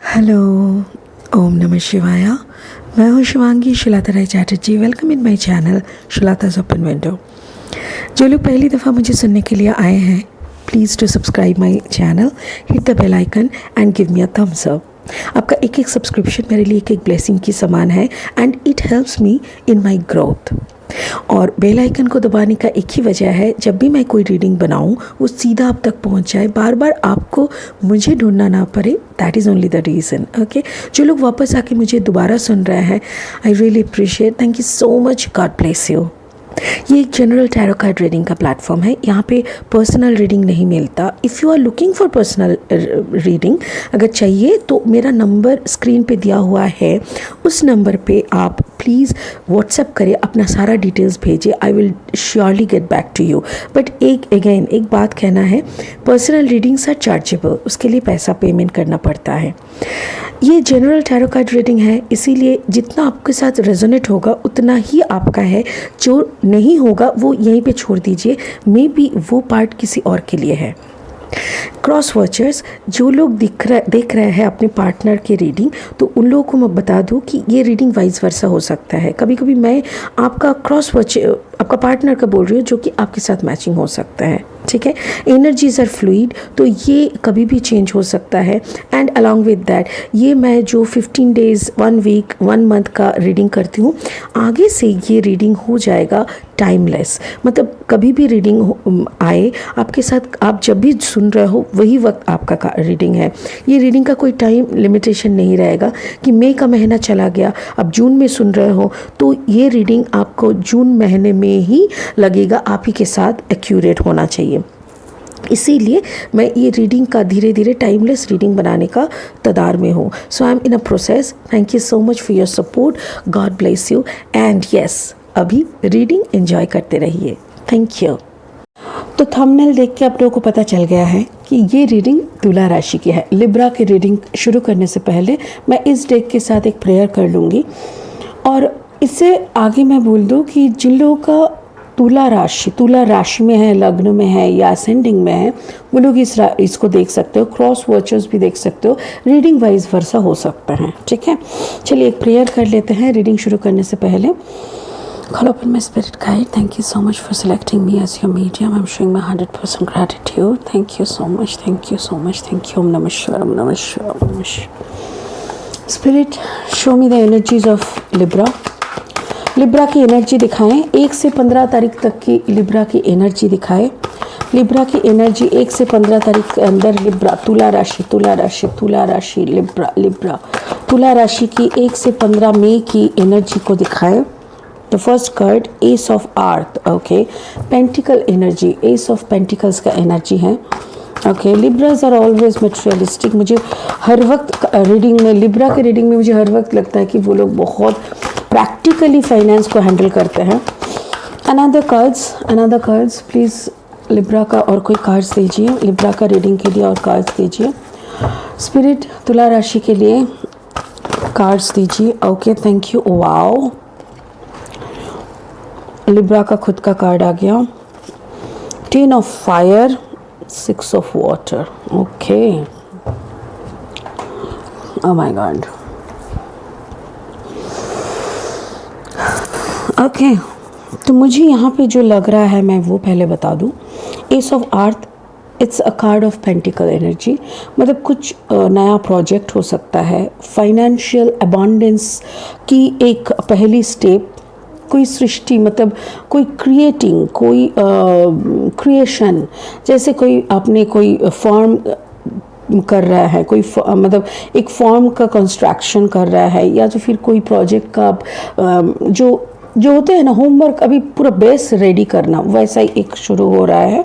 Hello, ओम नमः शिवाया। मैं हूँ Shivangi Shilata Rai Chatterjee. Welcome in my channel शिलाता's ओपन विंडो। जो लोग पहली दफ़ा मुझे सुनने के लिए आए हैं, please to subscribe my channel, hit the bell icon and give me a thumbs up. आपका एक एक सब्सक्रिप्शन मेरे लिए एक एक ब्लेसिंग की समान है and it helps me in my growth. और बेल आइकन को दबाने का एक ही वजह है, जब भी मैं कोई रीडिंग बनाऊं वो सीधा आप तक पहुंच जाए, बार बार आपको मुझे ढूंढना ना पड़े। That is only the reason. Okay, जो लोग वापस आके मुझे दोबारा सुन रहे हैं, I really appreciate. Thank you so much. God bless you. ये एक जनरल टैरो कार्ड रीडिंग का प्लेटफॉर्म है। यहाँ पे पर्सनल रीडिंग नहीं मिलता। If you are looking for personal reading अगर चाहिए तो मेरा नंबर स्क्रीन पे दिया हुआ है, उस नंबर पे आप प्लीज़ व्हाट्सएप करें, अपना सारा डिटेल्स भेजिए। I will surely get back to you. But एक बात कहना है, पर्सनल रीडिंग्स आर चार्जेबल, उसके लिए पैसा पेमेंट करना पड़ता है। ये जनरल टैरो कार्ड रीडिंग है, इसीलिए जितना आपके साथ रेजोनेट होगा उतना ही आपका है। जो नहीं होगा वो यहीं पे छोड़ दीजिए, मे बी वो पार्ट किसी और के लिए है। क्रॉस वॉचर्स, जो लोग देख रहे हैं अपने पार्टनर की रीडिंग, तो उन लोगों को मैं बता दूं कि ये रीडिंग वाइस वर्सा हो सकता है। कभी कभी मैं आपका आपका पार्टनर का बोल रही हूँ, जो कि आपके साथ मैचिंग हो सकता है। ठीक है, एनर्जीज आर फ्लूइड, तो ये कभी भी चेंज हो सकता है। एंड अलॉन्ग विद दैट, ये मैं जो 15 डेज़, 1 वीक, 1 मंथ का रीडिंग करती हूँ, आगे से ये रीडिंग हो जाएगा टाइमलेस। मतलब कभी भी रीडिंग आए आपके साथ, आप जब भी सुन रहे हो वही वक्त आपका रीडिंग है। ये रीडिंग का कोई टाइम लिमिटेशन नहीं रहेगा कि मई का महीना चला गया, अब जून में सुन रहे हो तो ये रीडिंग आपको जून महीने में ही लगेगा, आप ही के साथ एक्यूरेट होना चाहिए। इसीलिए मैं ये रीडिंग का धीरे धीरे टाइमलेस रीडिंग बनाने का तदार में हूँ। So I am in a process. Thank you so much for your support. God bless you and yes, अभी रीडिंग एंजॉय करते रहिए। Thank you. तो थंबनेल देख के आप लोगों को पता चल गया है कि ये रीडिंग तुला राशि की है। लिब्रा की रीडिंग शुरू करने से पहले मैं इस डेक के साथ एक प्रेयर कर लूँगी, और इससे आगे मैं बोल दूँ कि जिन लोगों का तुला राशि में है, लग्न में है या असेंडिंग में है, वो लोग इसको देख सकते हो। क्रॉस वॉचर्स भी देख सकते हो। रीडिंग वाइज वर्सा हो सकता है। ठीक है, चलिए एक प्रेयर कर लेते हैं रीडिंग शुरू करने से पहले। Call upon my spirit guide. Thank you so much for selecting me as your medium. I'm showing my 100% gratitude. Thank you so much. Thank you so much. Thank you. Om Namah Shivaya. Om Namah Shivaya. Om Namah Shivaya. Spirit, show me the energies of Libra. Libra की energy दिखाएं। 1 से 15 तारीख तक की Libra की energy दिखाएं। Libra की energy 1 से 15 तारीख के अंदर लिब्रा, तुला राशि लिब्रा तुला राशि की 1 से 15 मई की एनर्जी को दिखाएं। The first card, ace of earth. Okay, pentacle energy, ace of pentacles का एनर्जी है। Okay, Libras are always materialistic. मुझे हर वक्त रीडिंग में, लिब्रा के रीडिंग में मुझे हर वक्त लगता है कि वो लोग बहुत प्रैक्टिकली फाइनेंस को हैंडल करते हैं। अनदर कार्ड्स प्लीज़ लिब्रा का और कोई कार्ड्स दीजिए। लिब्रा का रीडिंग के लिए और कार्ड्स दीजिए। स्पिरिट, तुला राशि के लिए कार्ड्स दीजिए। Okay, thank you. Wow, Libra का खुद का कार्ड आ गया। 10 of fire, 6 of water. Okay, oh my God. Okay, तो मुझे यहाँ पे जो लग रहा है मैं वो पहले बता दूँ। एस ऑफ आर्थ, it's a card of pentacle energy. मतलब कुछ नया प्रोजेक्ट हो सकता है, फाइनेंशियल अबंडेंस की एक पहली स्टेप, कोई सृष्टि, मतलब कोई क्रिएटिंग, कोई क्रिएशन। जैसे कोई आपने कोई फॉर्म कर रहा है, कोई मतलब एक फॉर्म का कंस्ट्रक्शन कर रहा है, या तो फिर कोई प्रोजेक्ट का जो होते हैं ना, होमवर्क, अभी पूरा बेस रेडी करना, वैसा ही एक शुरू हो रहा है।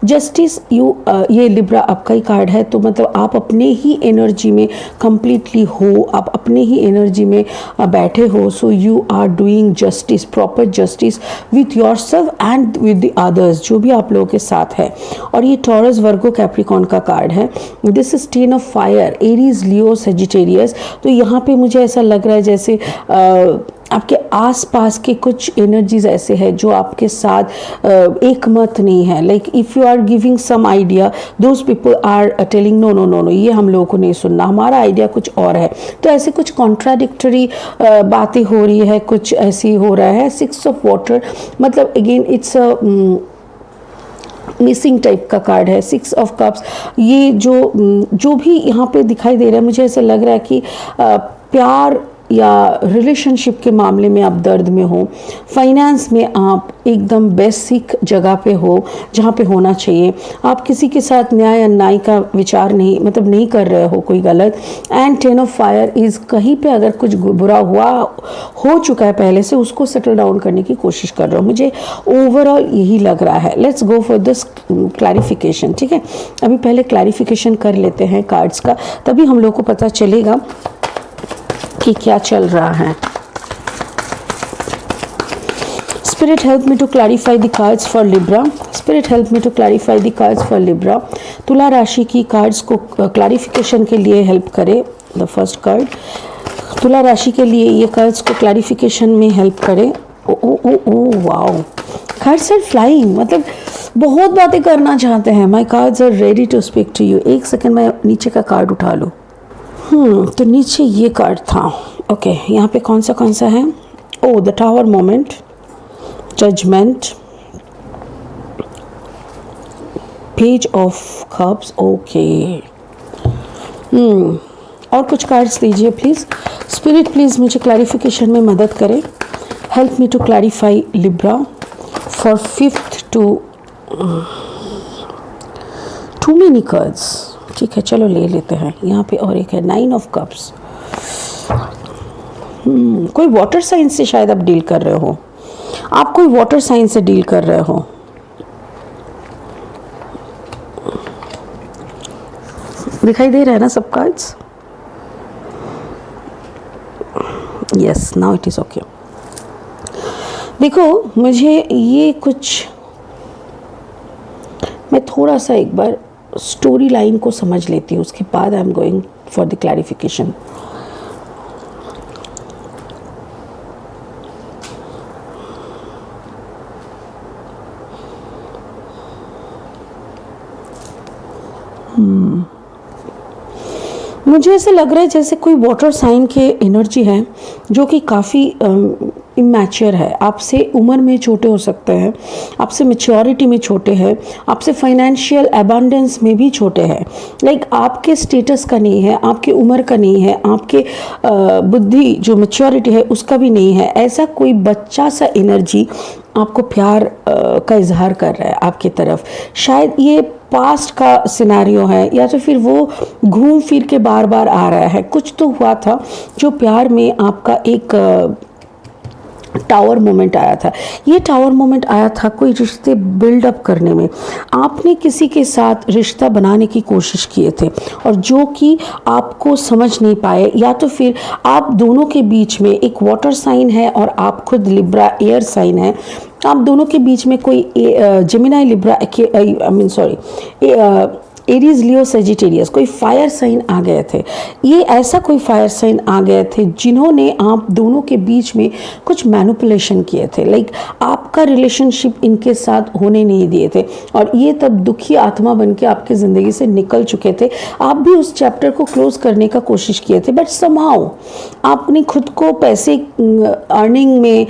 जस्टिस, ये लिब्रा आपका ही कार्ड है, तो मतलब आप अपने ही एनर्जी में कंप्लीटली हो, आप अपने ही एनर्जी में बैठे हो। So you are doing justice, proper justice with yourself and with the others, जो भी आप लोगों के साथ है। और ये टॉरस, वर्गो, कैप्रिकॉर्न का कार्ड है। This is 10 of fire, Aries, Leo, Sagittarius. तो यहाँ पे मुझे ऐसा लग रहा है जैसे आपके आसपास के कुछ एनर्जीज ऐसे हैं जो आपके साथ एक मत नहीं है. Like if you are giving some idea, those people are telling no no no no, ये हम लोगों को नहीं सुनना, हमारा आइडिया कुछ और है. तो ऐसे कुछ कॉन्ट्राडिक्टरी बातें हो रही है, कुछ ऐसी हो रहा है. 6 ऑफ वाटर मतलब again it's a missing type का कार्ड है. 6 ऑफ कप्स, ये जो भी यहाँ पे दिखाई दे रहा है, मुझे ऐसा लग रहा है कि प्यार या रिलेशनशिप के मामले में आप दर्द में हो, फाइनेंस में आप एकदम बेसिक जगह पे हो जहाँ पे होना चाहिए, आप किसी के साथ न्याय अन्याय का विचार नहीं कर रहे हो कोई गलत. एंड 10 ऑफ फायर इज़ कहीं पे अगर कुछ बुरा हो चुका है पहले से, उसको सेटल डाउन करने की कोशिश कर रहे हो. मुझे ओवरऑल यही लग रहा है. Let's go for this clarification. ठीक है, अभी पहले क्लैरिफिकेशन कर लेते हैं कार्ड्स का, तभी हम लोग को पता चलेगा कि क्या चल रहा है. Spirit help me to clarify the cards for Libra. Spirit help me to clarify the cards for Libra. तुला राशि की कार्ड्स को क्लैरिफिकेशन के लिए हेल्प करे. द फर्स्ट कार्ड तुला राशि के लिए ये कार्ड्स को क्लैरिफिकेशन में हेल्प करे. Oh oh oh oh wow, cards are flying. मतलब बहुत बातें करना चाहते हैं. My cards are ready to speak to you. एक सेकेंड मैं नीचे का कार्ड उठा लूँ. तो नीचे ये कार्ड था. ओके, यहाँ पे कौन सा है? Oh, the tower moment, judgement, page of cups. Okay, और कुछ कार्ड्स दीजिए प्लीज़. स्पिरिट प्लीज़ मुझे क्लैरिफिकेशन में मदद करें. Help me to clarify Libra for 5th to too many cards. ठीक है, चलो ले लेते हैं. यहाँ पे और एक है 9 ऑफ कप्स. कोई वाटर साइन से शायद आप डील कर रहे हो. आप कोई वाटर साइन से डील कर रहे हो. दिखाई दे रहा है ना सब cards? Yes, now it is okay. देखो, मुझे ये कुछ, मैं थोड़ा सा एक बार स्टोरी लाइन को समझ लेती हूँ, उसके बाद I am going for the clarification. मुझे ऐसे लग रहा है जैसे कोई वाटर साइन के एनर्जी है जो कि काफ़ी इमैच्योर है. आपसे उम्र में छोटे हो सकते हैं, आपसे मैच्योरिटी में छोटे हैं, आपसे फाइनेंशियल अबंडेंस में भी छोटे हैं. लाइक आपके स्टेटस का नहीं है, आपके उम्र का नहीं है, आपके बुद्धि जो मैच्योरिटी है उसका भी नहीं है. ऐसा कोई बच्चा सा एनर्जी आपको प्यार का इजहार कर रहा है आपकी तरफ. शायद ये पास्ट का सिनेरियो है, या तो फिर वो घूम फिर के बार बार आ रहा है. कुछ तो हुआ था जो प्यार में आपका एक टावर मोमेंट आया था. ये टावर मोमेंट आया था कोई रिश्ते बिल्डअप करने में. आपने किसी के साथ रिश्ता बनाने की कोशिश किए थे और जो कि आपको समझ नहीं पाए, या तो फिर आप दोनों के बीच में एक वाटर साइन है और आप खुद लिब्रा एयर साइन है. आप दोनों के बीच में कोई Gemini Libra Aries Leo Sagittarius कोई फायर साइन आ गए थे. ये ऐसा कोई फायर साइन आ गए थे जिन्होंने आप दोनों के बीच में कुछ मैनिपुलेशन किए थे. लाइक आपका रिलेशनशिप इनके साथ होने नहीं दिए थे और ये तब दुखी आत्मा बन के आपकी ज़िंदगी से निकल चुके थे. आप भी उस चैप्टर को क्लोज करने का कोशिश किए थे, बट समहाउ आपने खुद को पैसे अर्निंग में,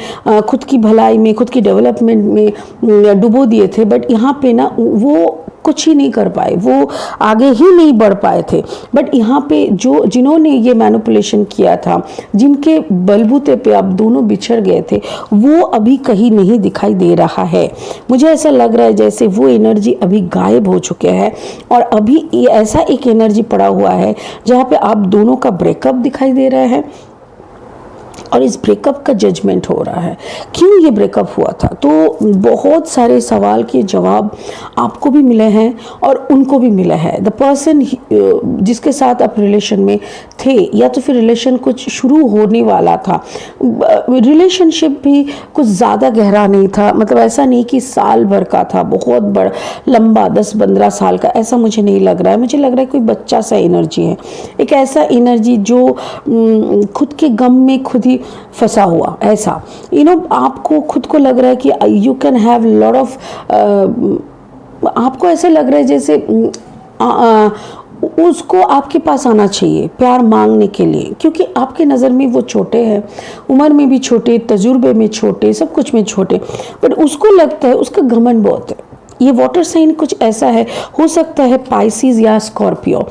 खुद की भलाई में, खुद की डेवलपमेंट में डुबो दिए थे. बट यहाँ पे ना वो कुछ ही नहीं कर पाए, वो आगे ही नहीं बढ़ पाए थे. बट यहाँ पे जिन्होंने ये मैनिपुलेशन किया था, जिनके बलबूते पे आप दोनों बिछड़ गए थे, वो अभी कहीं नहीं दिखाई दे रहा है. मुझे ऐसा लग रहा है जैसे वो एनर्जी अभी गायब हो चुके हैं और अभी ऐसा एक एनर्जी पड़ा हुआ है जहाँ पे आप दोनों का ब्रेकअप दिखाई दे रहा है और इस ब्रेकअप का जजमेंट हो रहा है. क्यों ये ब्रेकअप हुआ था? तो बहुत सारे सवाल के जवाब आपको भी मिले हैं और उनको भी मिला है. द पर्सन जिसके साथ आप रिलेशन में थे, या तो फिर रिलेशन कुछ शुरू होने वाला था, रिलेशनशिप भी कुछ ज़्यादा गहरा नहीं था. मतलब ऐसा नहीं कि साल भर का था, बहुत बड़ा लंबा 10-15 साल का, ऐसा मुझे नहीं लग रहा है. मुझे लग रहा है कोई बच्चा सा एनर्जी है, एक ऐसा एनर्जी जो खुद के गम में खुद ही फंसा हुआ, ऐसा आपको खुद को लग रहा है कि you can have lot of, आपको ऐसे लग रहा है जैसे उसको आपके पास आना चाहिए प्यार मांगने के लिए, क्योंकि आपके नज़र में वो छोटे हैं, उम्र में भी छोटे, तजुर्बे में छोटे, सब कुछ में छोटे, बट उसको लगता है उसका घमंड बहुत है। ये वाटर साइन कुछ ऐसा है, हो सकता है पाइसिस या स्कॉर्पियो,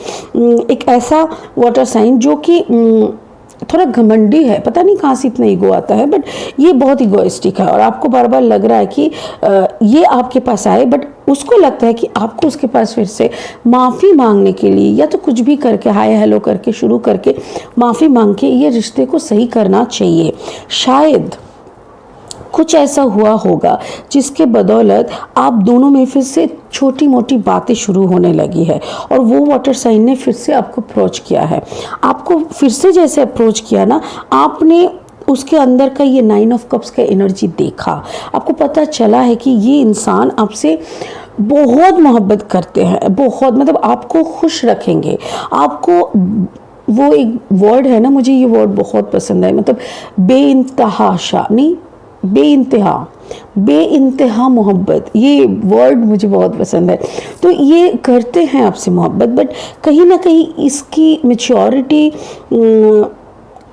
एक ऐसा वाटर साइन जो कि थोड़ा घमंडी है, पता नहीं कहाँ से इतना ईगो आता है, बट ये बहुत ईगोइस्टिक है और आपको बार बार लग रहा है कि ये आपके पास आए, बट उसको लगता है कि आपको उसके पास फिर से माफ़ी मांगने के लिए या तो कुछ भी करके हाय हेलो करके शुरू करके माफ़ी मांग के ये रिश्ते को सही करना चाहिए। शायद कुछ ऐसा हुआ होगा जिसके बदौलत आप दोनों में फिर से छोटी मोटी बातें शुरू होने लगी है और वो वाटर साइन ने फिर से आपको अप्रोच किया है। आपको फिर से जैसे अप्रोच किया ना, आपने उसके अंदर का ये 9 ऑफ कप्स का एनर्जी देखा, आपको पता चला है कि ये इंसान आपसे बहुत मोहब्बत करते हैं, बहुत, मतलब आपको खुश रखेंगे। आपको वो एक वर्ड है ना, मुझे ये वर्ड बहुत पसंद है, मतलब बेइंतहा नहीं, बेइंतहा मोहब्बत, ये वर्ड मुझे बहुत पसंद है। तो ये करते हैं आपसे मोहब्बत, बट कहीं ना कहीं इसकी मैच्योरिटी,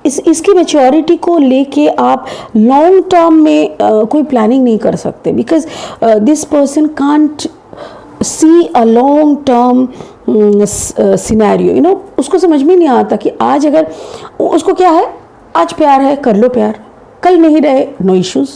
इसकी मैच्योरिटी को लेके आप लॉन्ग टर्म में कोई प्लानिंग नहीं कर सकते, because this person can't see a long term scenario, उसको समझ में नहीं आता कि आज अगर उसको क्या है, आज प्यार है कर लो प्यार, कल नहीं रहे नो इश्यूज।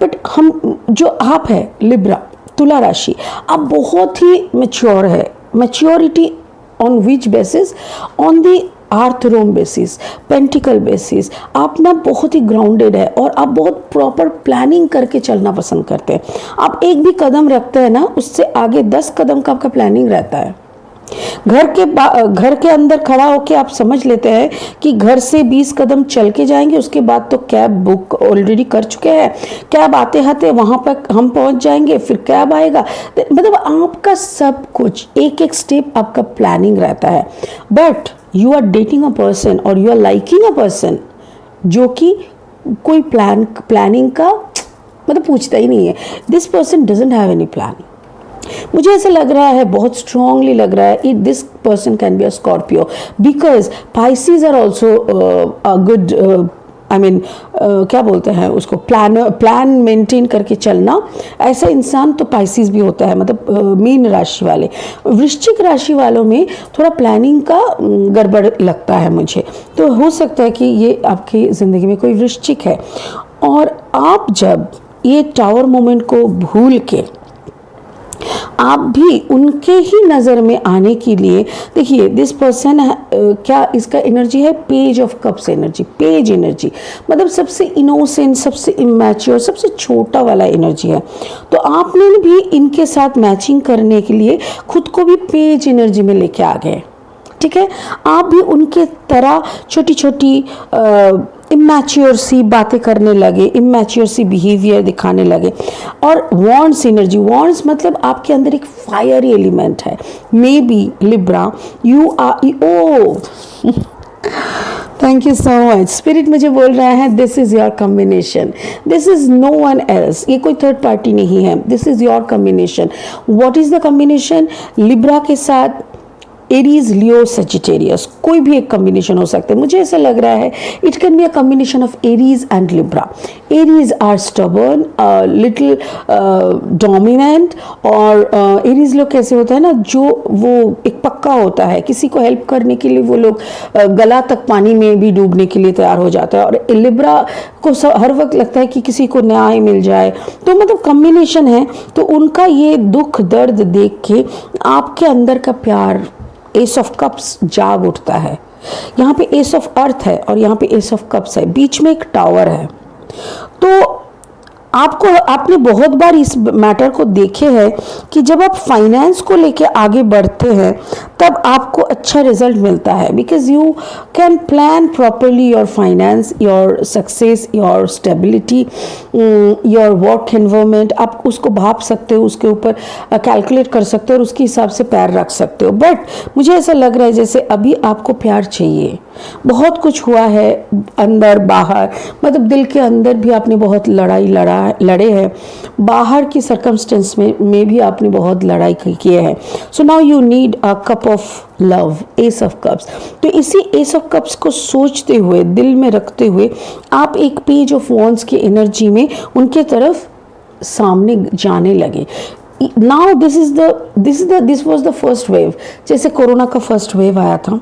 बट हम जो आप है लिब्रा, तुला राशि, आप बहुत ही मैच्योर है। Maturity on which basis? On the आर्थ रोम बेसिस, पेंटिकल बेसिस। आप ना बहुत ही ग्राउंडेड है और आप बहुत प्रॉपर प्लानिंग करके चलना पसंद करते हैं। आप एक भी कदम रखते हैं ना, उससे आगे 10 कदम का आपका प्लानिंग रहता है। घर के अंदर खड़ा होके आप समझ लेते हैं कि घर से 20 कदम चल के जाएंगे, उसके बाद तो कैब बुक ऑलरेडी कर चुके हैं, कैब आते आते वहां पर हम पहुंच जाएंगे, फिर कैब आएगा, मतलब आपका सब कुछ एक एक स्टेप आपका प्लानिंग रहता है। But you are dating a person और you are liking a person जो कि कोई प्लानिंग का मतलब पूछता ही नहीं है। This person doesn't have any planning. मुझे ऐसा लग रहा है, बहुत स्ट्रांगली लग रहा है, this person can be a Scorpio, because Pisces are also a good, क्या बोलते हैं उसको, प्लान मेंटेन करके चलना। ऐसा इंसान तो पाइसिस भी होता है, मतलब मीन राशि वाले। वृश्चिक राशि वालों में थोड़ा प्लानिंग का गड़बड़ लगता है मुझे, तो हो सकता है कि ये आपकी ज़िंदगी में कोई वृश्चिक है। और आप जब ये टावर मोमेंट को भूल के आप भी उनके ही नज़र में आने के लिए, देखिए दिस पर्सन क्या इसका एनर्जी है, page of cups energy, page energy, मतलब सबसे इनोसेंट, सबसे इमैच्योर, सबसे छोटा वाला एनर्जी है। तो आपने भी इनके साथ मैचिंग करने के लिए खुद को भी पेज एनर्जी में लेके आ गए, ठीक है। आप भी उनके तरह छोटी छोटी इमैच्योर सी बातें करने लगे, इमैच्योर सी बिहेवियर दिखाने लगे। और वॉन्ड्स एनर्जी, वॉन्ड्स मतलब आपके अंदर एक फायरी एलिमेंट है। Maybe Libra you are, oh thank you so much. Spirit मुझे बोल रहा है this is your combination, this is no one else, ये कोई थर्ड पार्टी नहीं है, this is your combination. What is the combination? Libra के साथ एरीज, लियो, सजिटेरियस, कोई भी एक कॉम्बिनेशन हो सकता है। मुझे ऐसा लग रहा है it can be a combination of Aries and Libra. Aries are stubborn, little dominant, और एरीज लोग कैसे होता है ना, जो वो एक पक्का होता है, किसी को हेल्प करने के लिए वो लोग गला तक पानी में भी डूबने के लिए तैयार हो जाता है। और लिब्रा को हर वक्त लगता है कि किसी को न्याय मिल जाए, तो मतलब कॉम्बिनेशन है। तो उनका ये दुख दर्द देख के आपके अंदर का प्यार, एस ऑफ कप्स जाग उठता है। यहाँ पे एस ऑफ अर्थ है और यहाँ पे एस ऑफ कप्स है, बीच में एक टावर है। तो आपने बहुत बार इस मैटर को देखे हैं कि जब आप फाइनेंस को लेके आगे बढ़ते हैं तब आपको अच्छा रिजल्ट मिलता है, because you can plan properly your finance, your success, your stability, your work environment. आप उसको भाप सकते हो, उसके ऊपर कैलकुलेट कर सकते हो और उसके हिसाब से पैर रख सकते हो। बट मुझे ऐसा लग रहा है जैसे अभी आपको प्यार चाहिए, बहुत कुछ हुआ है अंदर बाहर, मतलब दिल के अंदर भी आपने बहुत लड़े हैं, बाहर की सर्कमस्टेंस में भी आपने बहुत लड़ाई किए हैं. So now you need a cup of love, S of cups. तो इसी एस ऑफ कप्स को सोचते हुए, दिल में रखते हुए, आप एक पेज ऑफ वॉन्ड्स की एनर्जी में उनके तरफ सामने जाने लगे. Now this was the first wave. जैसे कोरोना का फर्स्ट वेव आया था,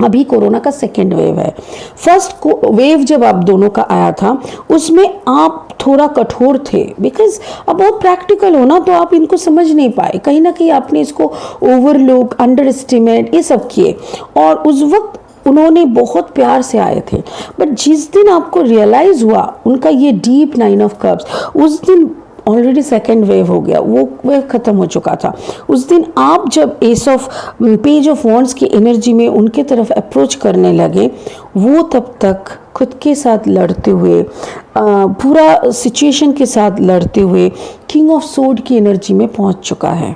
अभी कोरोना का सेकेंड वेव है. फर्स्ट वेव जब आप दोनों का आया था उसमें आप थोड़ा कठोर थे, बिकॉज अब बहुत प्रैक्टिकल हो ना, तो आप इनको समझ नहीं पाए. कहीं ना कहीं आपने इसको ओवरलुक, अंडर एस्टिमेट ये सब किए. और उस वक्त उन्होंने बहुत प्यार से आए थे. बट जिस दिन आपको रियलाइज हुआ उनका ये डीप 9 ऑफ कप्स, उस दिन ऑलरेडी सेकेंड वेव हो गया, वो वेव खत्म हो चुका था. उस दिन आप जब पेज ऑफ वॉन्ड्स की एनर्जी में उनके तरफ अप्रोच करने लगे, वो तब तक खुद के साथ लड़ते हुए, पूरा सिचुएशन के साथ लड़ते हुए किंग ऑफ सोर्ड की एनर्जी में पहुंच चुका है.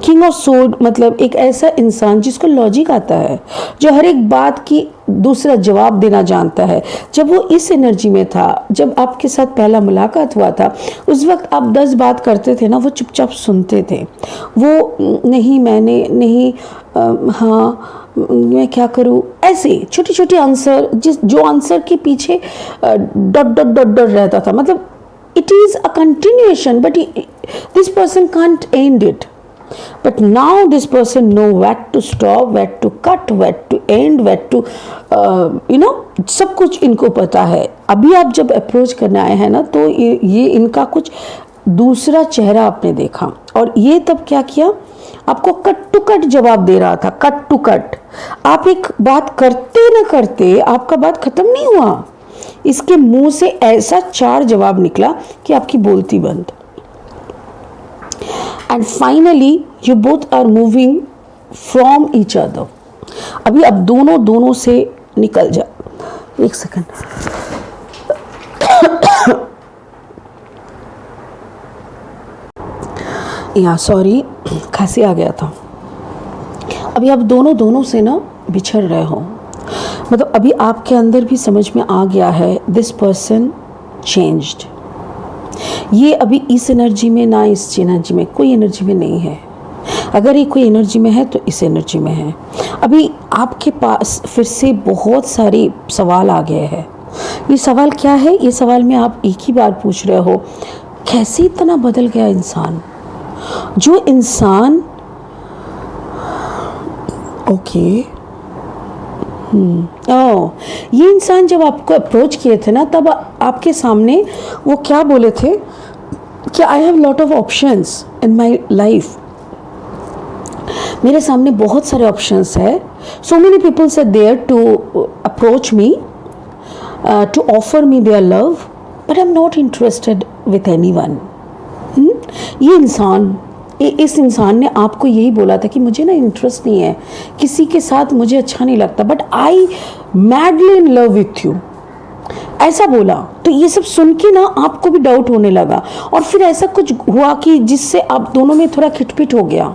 किंग ऑफ सोर्ड मतलब एक ऐसा इंसान जिसको लॉजिक आता है, जो हर एक बात की दूसरा जवाब देना जानता है. जब वो इस एनर्जी में था, जब आपके साथ पहला मुलाकात हुआ था, उस वक्त आप 10 बात करते थे ना, वो चुपचाप सुनते थे. वो नहीं, मैंने नहीं, हाँ, मैं क्या करूँ, ऐसे छोटे छोटे आंसर, जो आंसर के पीछे डॉट डॉट डॉट डॉट रहता था. मतलब it is a continuation, but this person can't and it. But now this person know where to stop, where to cut, where to end, where to सब कुछ इनको पता है. अभी आप जब अप्रोच करने आए हैं ना, तो ये इनका कुछ दूसरा चेहरा आपने देखा. और ये तब क्या किया, आपको कट टू कट जवाब दे रहा था. Cut to cut. आप एक बात करते न करते आपका बात खत्म नहीं हुआ, इसके मुंह से ऐसा 4 जवाब निकला कि आपकी बोलती बंद. And finally you both are moving from each other. अभी अब दोनों से निकल जा. एक सेकंड. या सॉरी, खांसी आ गया था. अभी आप दोनों से ना बिछड़ रहे हो. मतलब अभी आपके अंदर भी समझ में आ गया है, दिस पर्सन चेंज्ड. ये अभी इस एनर्जी में ना इस एनर्जी में, कोई एनर्जी में नहीं है. अगर ये कोई एनर्जी में है तो इस एनर्जी में है. अभी आपके पास फिर से बहुत सारे सवाल आ गए हैं. ये सवाल क्या है? ये सवाल में आप एक ही बार पूछ रहे हो, कैसे इतना बदल गया इंसान? जो इंसान ये इंसान जब आपको अप्रोच किए थे ना, तब आपके सामने वो क्या बोले थे कि I have lot of options in my life. मेरे सामने बहुत सारे ऑप्शंस है. So many peoples are there to approach me, to offer me their love, but I am not interested with anyone. ये इंसान, इस इंसान ने आपको यही बोला था कि मुझे ना इंटरेस्ट नहीं है किसी के साथ, मुझे अच्छा नहीं लगता, but I madly in love with you, ऐसा बोला. तो ये सब सुन के ना आपको भी डाउट होने लगा. और फिर ऐसा कुछ हुआ कि जिससे आप दोनों में थोड़ा खिटपिट हो गया,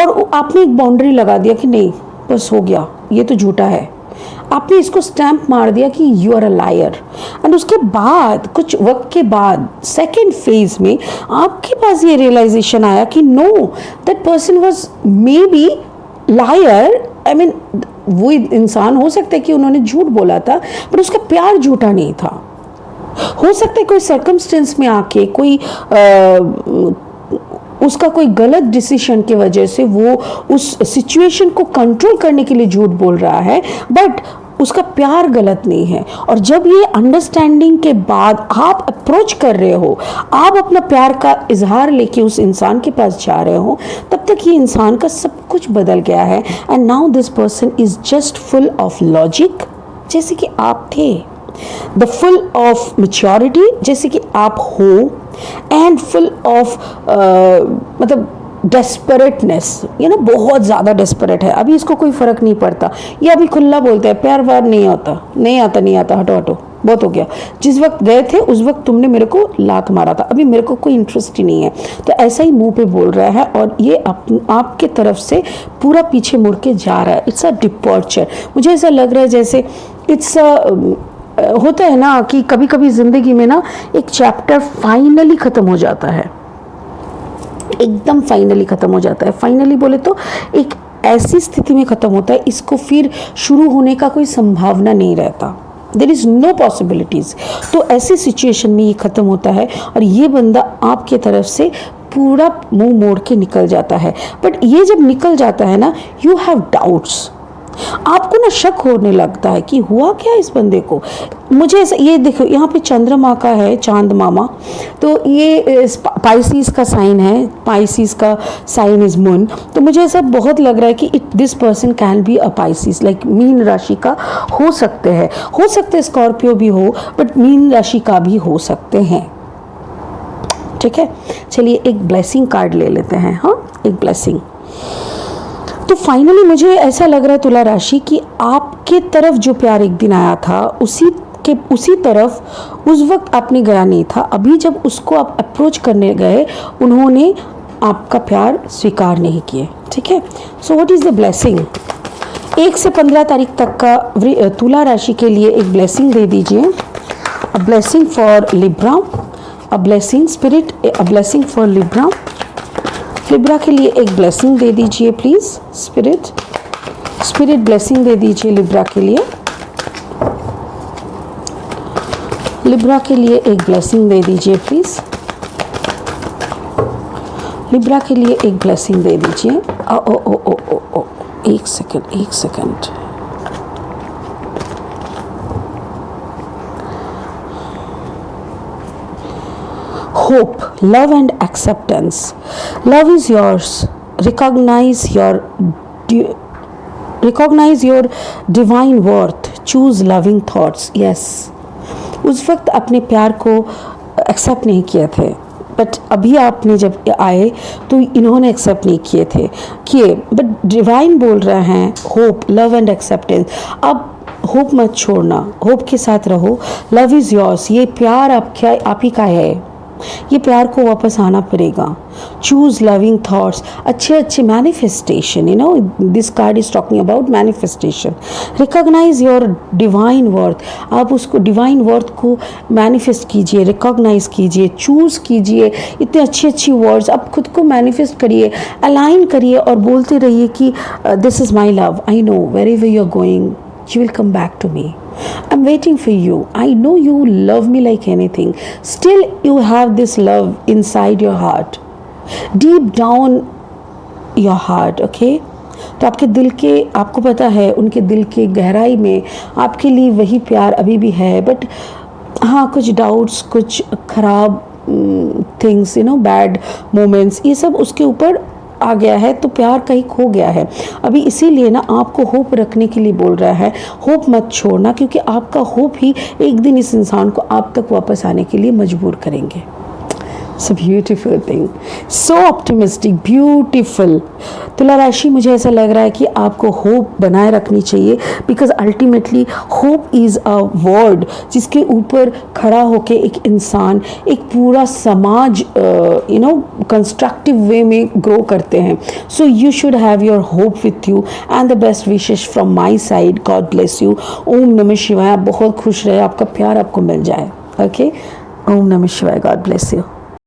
और आपने एक बाउंड्री लगा दिया कि नहीं, बस हो गया, ये तो झूठा है. आपने इसको स्टैंप मार दिया कि you are a liar. And उसके बाद कुछ वक्त के बाद सेकेंड फेज में आपके पास ये रियलाइजेशन आया कि no, that person was maybe liar. I mean वो इंसान हो सकता है कि उन्होंने झूठ बोला था, पर उसका प्यार झूठा नहीं था. हो सकता है कोई सर्कमस्टेंस में आके कोई उसका कोई गलत डिसीजन की वजह से वो उस सिचुएशन को कंट्रोल करने के लिए झूठ बोल रहा है, बट उसका प्यार गलत नहीं है. और जब ये अंडरस्टैंडिंग के बाद आप अप्रोच कर रहे हो, आप अपना प्यार का इजहार लेके उस इंसान के पास जा रहे हो, तब तक ये इंसान का सब कुछ बदल गया है. And now this person is just full of logic, जैसे कि आप थे, द फुल ऑफ मैच्योरिटी, जैसे कि आप हो, एंड फुल ऑफ मतलब डेस्परेटनेस. ये ना बहुत ज़्यादा डेस्परेट है. अभी इसको कोई फ़र्क नहीं पड़ता. ये अभी खुला बोलते हैं, प्यार व्यार नहीं आता, नहीं आता, हटो हटो. बहुत हो गया, जिस वक्त गए थे उस वक्त तुमने मेरे को लात मारा था, अभी मेरे को कोई इंटरेस्ट ही नहीं है। तो ऐसा ही मुंह पे बोल रहा है और ये आपके तरफ से पूरा पीछे मुड़ के जा रहा है। It's a departure. मुझे ऐसा लग रहा है जैसे इट्स होता है ना कि कभी कभी ज़िंदगी में ना एक चैप्टर फाइनली ख़त्म हो जाता है, एकदम फाइनली ख़त्म हो जाता है। फाइनली बोले तो एक ऐसी स्थिति में ख़त्म होता है, इसको फिर शुरू होने का कोई संभावना नहीं रहता, देयर इज़ नो पॉसिबिलिटीज़। तो ऐसी सिचुएशन में ये ख़त्म होता है और ये बंदा आपके तरफ से पूरा मुंह मोड़ के निकल जाता है। बट ये जब निकल जाता है ना, यू हैव डाउट्स, आपको ना शक होने लगता है कि हुआ क्या इस बंदे को। मुझे ऐसा, ये देखो यहाँ पे चंद्रमा का है, चांद मामा, तो ये पाइसिस का साइन है, पाइसिस का साइन इज मून। तो मुझे ऐसा बहुत लग रहा है कि this person can be a Pisces, like mean राशि का हो सकते हैं स्कॉर्पियो भी हो, बट मीन राशि का भी हो सकते हैं। ठीक है, चलिए एक ब्लेसिंग कार्ड ले लेते हैं। हाँ, एक ब्लेसिंग। तो फाइनली मुझे ऐसा लग रहा है तुला राशि कि आपके तरफ जो प्यार एक दिन आया था उसी तरफ उस वक्त आपने गया नहीं था। अभी जब उसको आप अप्रोच करने गए, उन्होंने आपका प्यार स्वीकार नहीं किए। ठीक है, so what is the blessing? 1 से 15 तारीख तक का तुला राशि के लिए एक ब्लेसिंग दे दीजिए। A blessing for Libra, a blessing spirit, a blessing for Libra. Libra के लिए एक ब्लेसिंग दे दीजिए प्लीज़। स्पिरिट ब्लेसिंग दे दीजिए लिब्रा के लिए। लिब्रा के लिए एक ब्लेसिंग दे दीजिए प्लीज़। लिब्रा के लिए एक ब्लेसिंग दे दीजिए। ओ ओ ओ ओ ओ ओ एक second. Hope, love and acceptance. Love is yours. Recognize your divine worth. Choose loving thoughts. Yes. उस वक्त अपने प्यार को एक्सेप्ट नहीं किए थे, बट अभी आपने जब आए तो इन्होंने एक्सेप्ट नहीं किए बट डिवाइन बोल रहे हैं होप, लव एंड एक्सेप्टेंस। अब होप मत छोड़ना, होप के साथ रहो। लव इज़ योर्स, ये प्यार आप ही का है, ये प्यार को वापस आना पड़ेगा। चूज़ लविंग थॉट्स, अच्छे manifestation, you know this card is talking about manifestation. Recognize your divine worth, आप उसको डिवाइन वर्थ को मैनिफेस्ट कीजिए, रिकॉग्नाइज कीजिए, चूज़ कीजिए। इतने अच्छी वर्ड्स आप खुद को मैनिफेस्ट करिए, अलाइन करिए और बोलते रहिए कि this is my love, I know wherever you are going you will come back to me. I'm waiting for you. I know you love me like anything. Still you have this love inside your heart, deep down your heart. Okay, तो आपके दिल के, आपको पता है उनके दिल के गहराई में आपके लिए वही प्यार अभी भी है। बट हाँ, कुछ डाउट्स, कुछ खराब things, you know bad moments, ये सब उसके ऊपर आ गया है, तो प्यार कहीं खो गया है अभी। इसीलिए ना आपको होप रखने के लिए बोल रहा है, होप मत छोड़ना, क्योंकि आपका होप ही एक दिन इस इंसान को आप तक वापस आने के लिए मजबूर करेंगे। It's a beautiful thing, so optimistic, beautiful. तुला राशि, मुझे ऐसा लग रहा है कि आपको होप बनाए रखनी चाहिए, because ultimately hope is a word जिसके ऊपर खड़ा होके एक इंसान, एक पूरा समाज यू नो कंस्ट्रक्टिव वे में ग्रो करते हैं। So you should have your hope with you and the best wishes from my side. God bless you. ओम नमः शिवाय। आप बहुत खुश रहे, आपका प्यार आपको मिल जाए। ओके, ओम नमः शिवाय। God bless you.